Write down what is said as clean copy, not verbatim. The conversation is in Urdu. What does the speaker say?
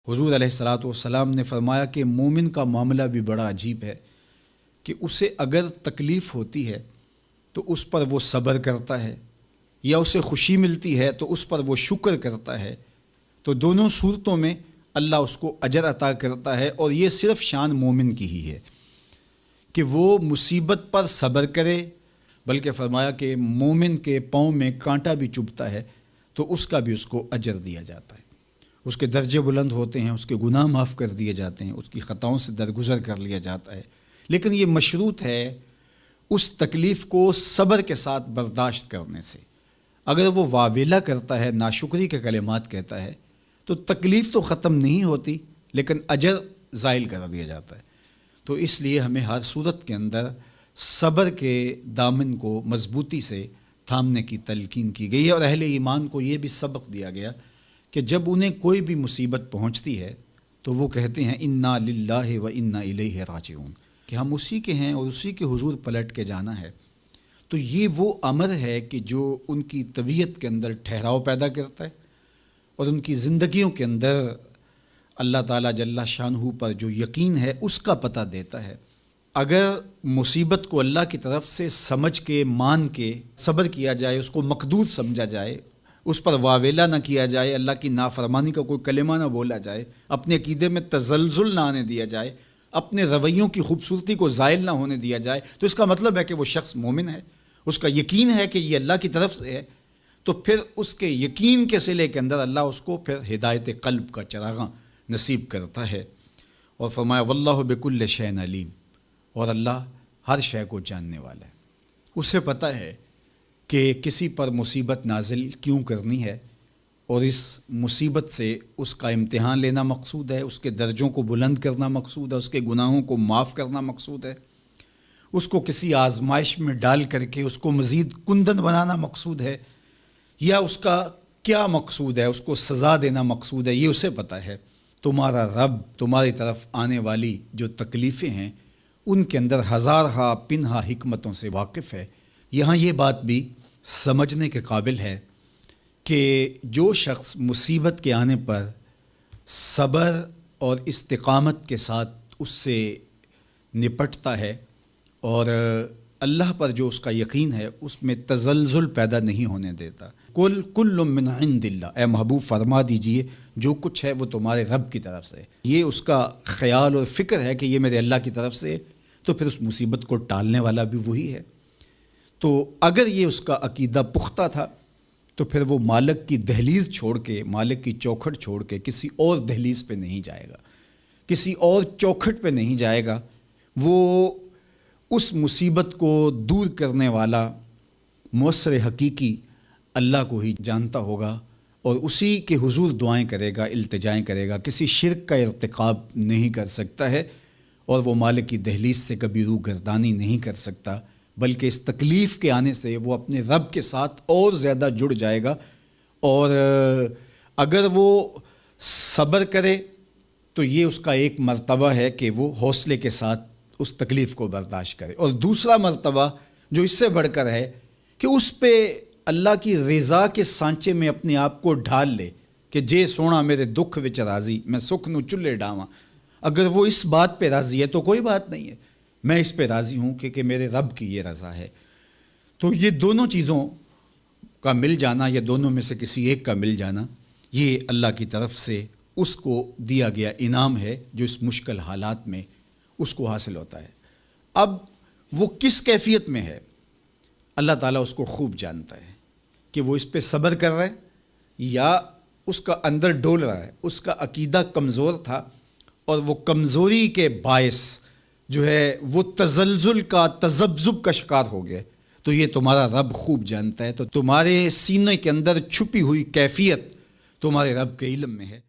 حضور علیہ الصلاۃ والسلام نے فرمایا کہ مومن کا معاملہ بھی بڑا عجیب ہے کہ اسے اگر تکلیف ہوتی ہے تو اس پر وہ صبر کرتا ہے، یا اسے خوشی ملتی ہے تو اس پر وہ شکر کرتا ہے، تو دونوں صورتوں میں اللہ اس کو اجر عطا کرتا ہے۔ اور یہ صرف شان مومن کی ہی ہے کہ وہ مصیبت پر صبر کرے، بلکہ فرمایا کہ مومن کے پاؤں میں کانٹا بھی چبھتا ہے تو اس کا بھی اس کو اجر دیا جاتا ہے، اس کے درجے بلند ہوتے ہیں، اس کے گناہ معاف کر دیے جاتے ہیں، اس کی خطاؤں سے درگزر کر لیا جاتا ہے۔ لیکن یہ مشروط ہے اس تکلیف کو صبر کے ساتھ برداشت کرنے سے۔ اگر وہ واویلا کرتا ہے، ناشکری کے کلمات کہتا ہے، تو تکلیف تو ختم نہیں ہوتی لیکن اجر زائل کر دیا جاتا ہے۔ تو اس لیے ہمیں ہر صورت کے اندر صبر کے دامن کو مضبوطی سے تھامنے کی تلقین کی گئی ہے، اور اہل ایمان کو یہ بھی سبق دیا گیا کہ جب انہیں کوئی بھی مصیبت پہنچتی ہے تو وہ کہتے ہیں انا للہ و انا الیہ راجعون، کہ ہم اسی کے ہیں اور اسی کے حضور پلٹ کے جانا ہے۔ تو یہ وہ امر ہے کہ جو ان کی طبیعت کے اندر ٹھہراؤ پیدا کرتا ہے اور ان کی زندگیوں کے اندر اللہ تعالیٰ جل شانہ پر جو یقین ہے اس کا پتہ دیتا ہے۔ اگر مصیبت کو اللہ کی طرف سے سمجھ کے مان کے صبر کیا جائے، اس کو مقدور سمجھا جائے، اس پر واویلا نہ کیا جائے، اللہ کی نافرمانی کا کوئی کلمہ نہ بولا جائے، اپنے عقیدے میں تزلزل نہ آنے دیا جائے، اپنے رویوں کی خوبصورتی کو زائل نہ ہونے دیا جائے، تو اس کا مطلب ہے کہ وہ شخص مومن ہے، اس کا یقین ہے کہ یہ اللہ کی طرف سے ہے۔ تو پھر اس کے یقین کے صلے کے اندر اللہ اس کو پھر ہدایت قلب کا چراغاں نصیب کرتا ہے۔ اور فرمایا واللہ بکل شیء علیم، اور اللہ ہر شے کو جاننے والا ہے، اسے پتہ ہے کہ کسی پر مصیبت نازل کیوں کرنی ہے، اور اس مصیبت سے اس کا امتحان لینا مقصود ہے، اس کے درجوں کو بلند کرنا مقصود ہے، اس کے گناہوں کو معاف کرنا مقصود ہے، اس کو کسی آزمائش میں ڈال کر کے اس کو مزید کندن بنانا مقصود ہے، یا اس کا کیا مقصود ہے، اس کو سزا دینا مقصود ہے، یہ اسے پتہ ہے۔ تمہارا رب تمہاری طرف آنے والی جو تکلیفیں ہیں ان کے اندر ہزارہا پنہا حکمتوں سے واقف ہے۔ یہاں یہ بات بھی سمجھنے کے قابل ہے کہ جو شخص مصیبت کے آنے پر صبر اور استقامت کے ساتھ اس سے نپٹتا ہے اور اللہ پر جو اس کا یقین ہے اس میں تزلزل پیدا نہیں ہونے دیتا، کل من عند اللہ، اے محبوب فرما دیجئے جو کچھ ہے وہ تمہارے رب کی طرف سے، یہ اس کا خیال اور فکر ہے کہ یہ میرے اللہ کی طرف سے، تو پھر اس مصیبت کو ٹالنے والا بھی وہی ہے۔ تو اگر یہ اس کا عقیدہ پختہ تھا تو پھر وہ مالک کی دہلیز چھوڑ کے، مالک کی چوکھٹ چھوڑ کے کسی اور دہلیز پہ نہیں جائے گا، کسی اور چوکھٹ پہ نہیں جائے گا، وہ اس مصیبت کو دور کرنے والا مؤثر حقیقی اللہ کو ہی جانتا ہوگا، اور اسی کے حضور دعائیں کرے گا، التجائیں کرے گا، کسی شرک کا ارتکاب نہیں کر سکتا ہے، اور وہ مالک کی دہلیز سے کبھی روح گردانی نہیں کر سکتا، بلکہ اس تکلیف کے آنے سے وہ اپنے رب کے ساتھ اور زیادہ جڑ جائے گا۔ اور اگر وہ صبر کرے تو یہ اس کا ایک مرتبہ ہے کہ وہ حوصلے کے ساتھ اس تکلیف کو برداشت کرے، اور دوسرا مرتبہ جو اس سے بڑھ کر ہے کہ اس پہ اللہ کی رضا کے سانچے میں اپنے آپ کو ڈھال لے کہ جے سونا میرے دکھ وچ راضی، میں سکھ نو چلے ڈاواں۔ اگر وہ اس بات پہ راضی ہے تو کوئی بات نہیں ہے، میں اس پہ راضی ہوں کہ میرے رب کی یہ رضا ہے۔ تو یہ دونوں چیزوں کا مل جانا، یا دونوں میں سے کسی ایک کا مل جانا، یہ اللہ کی طرف سے اس کو دیا گیا انعام ہے جو اس مشکل حالات میں اس کو حاصل ہوتا ہے۔ اب وہ کس کیفیت میں ہے اللہ تعالیٰ اس کو خوب جانتا ہے، کہ وہ اس پہ صبر کر رہا ہے یا اس کا اندر ڈول رہا ہے، اس کا عقیدہ کمزور تھا اور وہ کمزوری کے باعث جو ہے وہ تزلزل کا، تذبذب کا شکار ہو گیا، تو یہ تمہارا رب خوب جانتا ہے۔ تو تمہارے سینے کے اندر چھپی ہوئی کیفیت تمہارے رب کے علم میں ہے۔